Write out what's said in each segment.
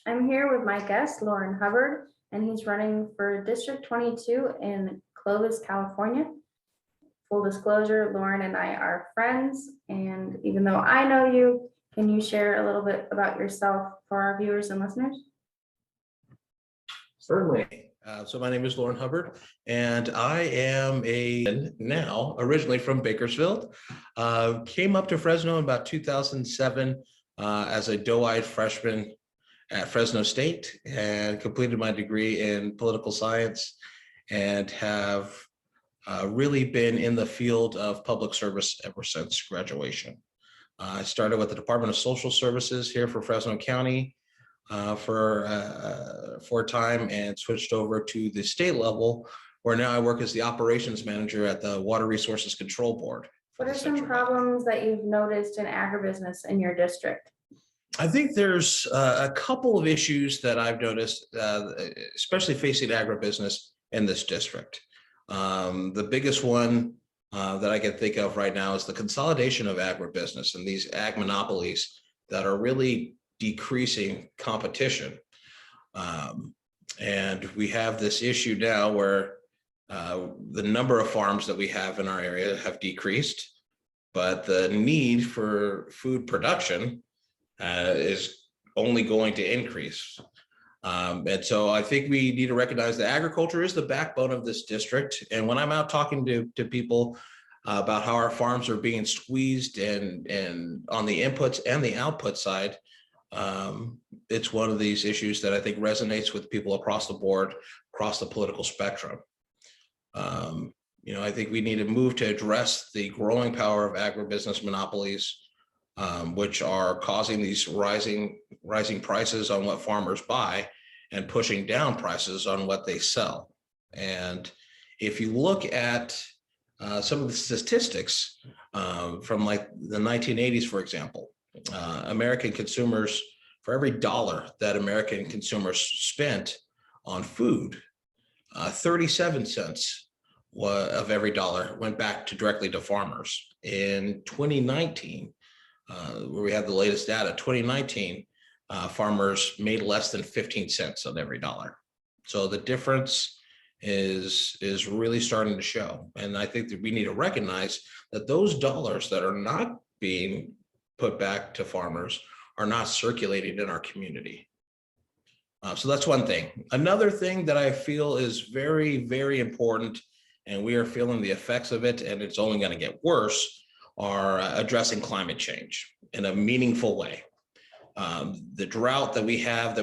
I'm here with my guest, Lourin Hubbard, and he's running for District 22 in Clovis, California. Full disclosure, Lourin and I are friends, and even though I know you, can you share a little bit about yourself for our viewers and listeners? Certainly. So my name is Lourin Hubbard, and I am originally from Bakersfield. Came up to Fresno in about 2007 as a doe-eyed freshman at Fresno State, and completed my degree in political science, and have really been in the field of public service ever since graduation. I started with the Department of Social Services here for Fresno County for a time, and switched over to the state level, where now I work as the operations manager at the Water Resources Control Board. What are some problems that you've noticed in agribusiness in your district? I think there's a couple of issues that I've noticed, especially facing agribusiness in this district. The biggest one that I can think of right now is the consolidation of agribusiness and these ag monopolies that are really decreasing competition. And we have this issue now where the number of farms that we have in our area have decreased, but the need for food production is only going to increase. And so I think we need to recognize that agriculture is the backbone of this district. And when I'm out talking to people about how our farms are being squeezed and on the inputs and the output side, it's one of these issues that I think resonates with people across the board, across the political spectrum. I think we need to move to address the growing power of agribusiness monopolies, which are causing these rising prices on what farmers buy and pushing down prices on what they sell. And if you look at some of the statistics from like the 1980s, for example, American consumers, for every dollar that American consumers spent on food, 37 cents of every dollar went back directly to farmers. In 2019, where we have the latest data, 2019, farmers made less than 15 cents on every dollar. So the difference is really starting to show. And I think that we need to recognize that those dollars that are not being put back to farmers are not circulating in our community. So that's one thing. Another thing that I feel is very, very important, and we are feeling the effects of it, and it's only going to get worse, are addressing climate change in a meaningful way. The drought that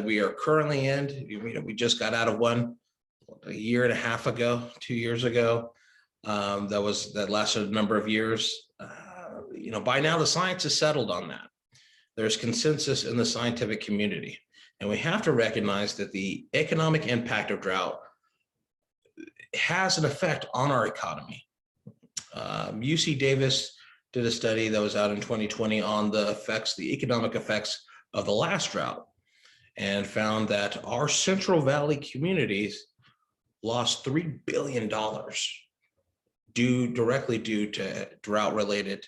we are currently in, we just got out of one a year and a half ago, 2 years ago, that lasted a number of years. By now the science is settled on that. There's consensus in the scientific community, and we have to recognize that the economic impact of drought has an effect on our economy. UC Davis did a study that was out in 2020 on the economic effects of the last drought, and found that our Central Valley communities lost $3 billion directly due to drought-related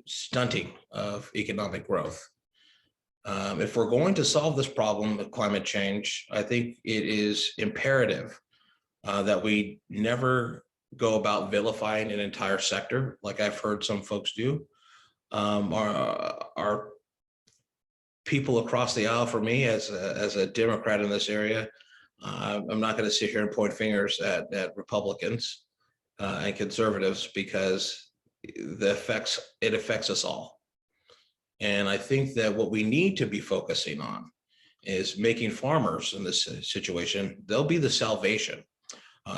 stunting of economic growth. If we're going to solve this problem of climate change, I think it is imperative that we never go about vilifying an entire sector like I've heard some folks do. Our people across the aisle, for me as a Democrat in this area, I'm not going to sit here and point fingers at Republicans and conservatives, because it affects us all. And I think that what we need to be focusing on is making farmers in this situation, they'll be the salvation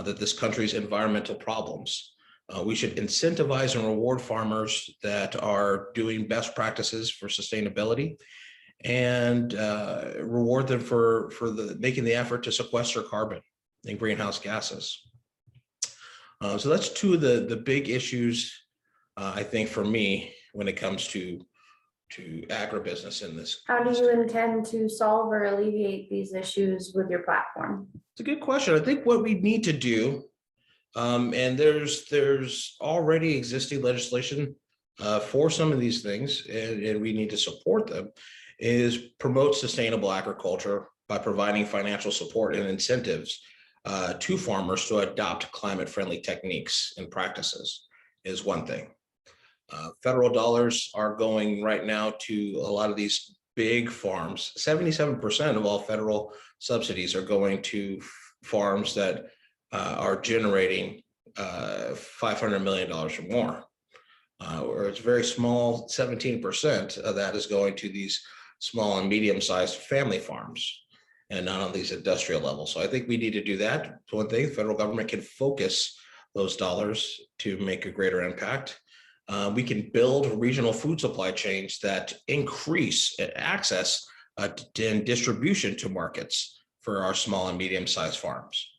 that this country's environmental problems. We should incentivize and reward farmers that are doing best practices for sustainability, and reward them for making the effort to sequester carbon and greenhouse gases. So that's two of the big issues, I think, for me when it comes to agribusiness in this. How do you intend to solve or alleviate these issues with your platform? It's a good question. I think what we need to do, and there's already existing legislation for some of these things, and we need to support them, is promote sustainable agriculture by providing financial support and incentives to farmers to adopt climate-friendly techniques and practices is one thing. Federal dollars are going right now to a lot of these big farms. 77% of all federal subsidies are going to farms that are generating $500 million or more. Where it's very small, 17% of that is going to these small and medium-sized family farms and not on these industrial levels. So I think we need to do that. One thing, the federal government can focus those dollars to make a greater impact. We can build regional food supply chains that increase access and distribution to markets for our small and medium-sized farms.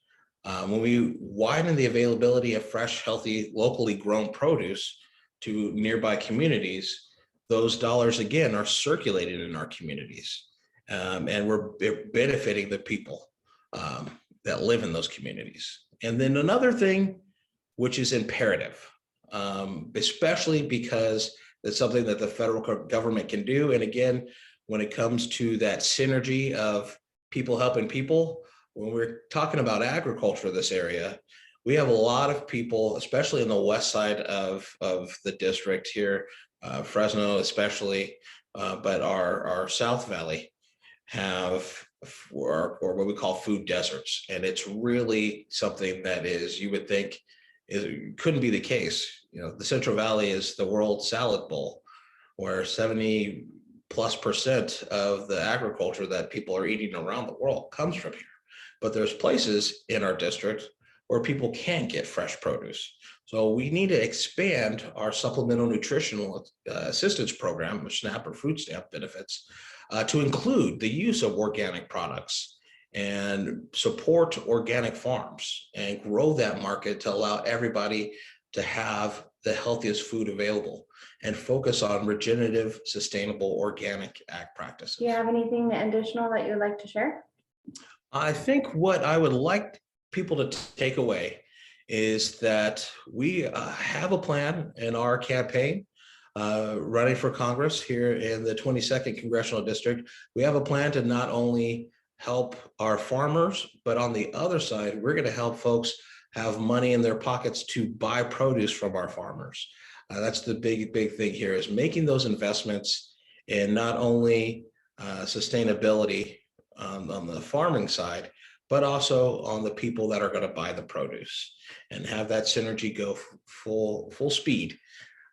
When we widen the availability of fresh, healthy, locally grown produce to nearby communities, those dollars again are circulated in our communities, and we're benefiting the people that live in those communities. And then another thing, which is imperative, especially because it's something that the federal government can do. And again, when it comes to that synergy of people helping people, when we're talking about agriculture in this area, we have a lot of people, especially in the west side of the district here, Fresno especially, but our South Valley have or what we call food deserts. And it's really something that is, you would think, couldn't be the case. You know, the Central Valley is the world salad bowl, where 70+% of the agriculture that people are eating around the world comes from here. But there's places in our district where people can get fresh produce. So we need to expand our supplemental nutritional assistance program, or SNAP or food stamp benefits, to include the use of organic products and support organic farms and grow that market to allow everybody to have the healthiest food available and focus on regenerative, sustainable, organic ag practices. Do you have anything additional that you'd like to share? I think what I would like people to take away is that we have a plan in our campaign running for Congress here in the 22nd Congressional District. We have a plan to not only help our farmers, but on the other side, we're going to help folks have money in their pockets to buy produce from our farmers. That's the big thing here, is making those investments in not only sustainability on the farming side, but also on the people that are going to buy the produce, and have that synergy go full speed.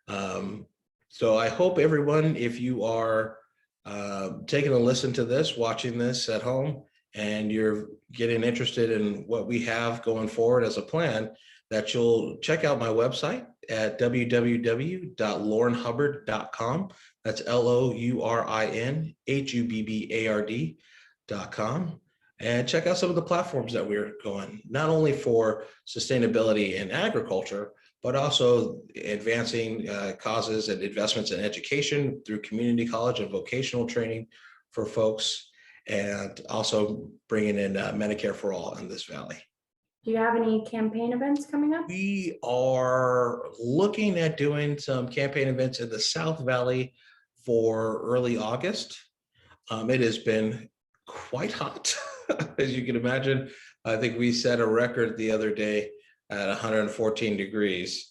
So I hope everyone, if you are taking a listen to this, watching this at home, and you're getting interested in what we have going forward as a plan, that you'll check out my website at www.lourinhubbard.com. That's LOURINHUBBARD.com. And check out some of the platforms that we're going, not only for sustainability in agriculture, but also advancing causes and investments in education through community college and vocational training for folks, and also bringing in Medicare for all in this valley. Do you have any campaign events coming up? We are looking at doing some campaign events in the South Valley for early August. It has been quite hot, as you can imagine. I think we set a record the other day at 114 degrees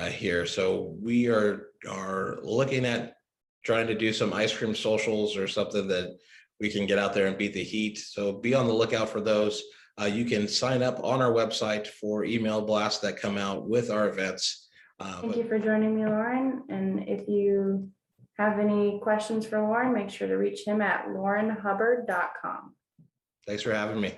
here. So we are looking at trying to do some ice cream socials or something that we can get out there and beat the heat. So be on the lookout for those. You can sign up on our website for email blasts that come out with our events. Thank you for joining me, Lourin. And if you have any questions for Lourin, make sure to reach him at lourinhubbard.com. Thanks for having me.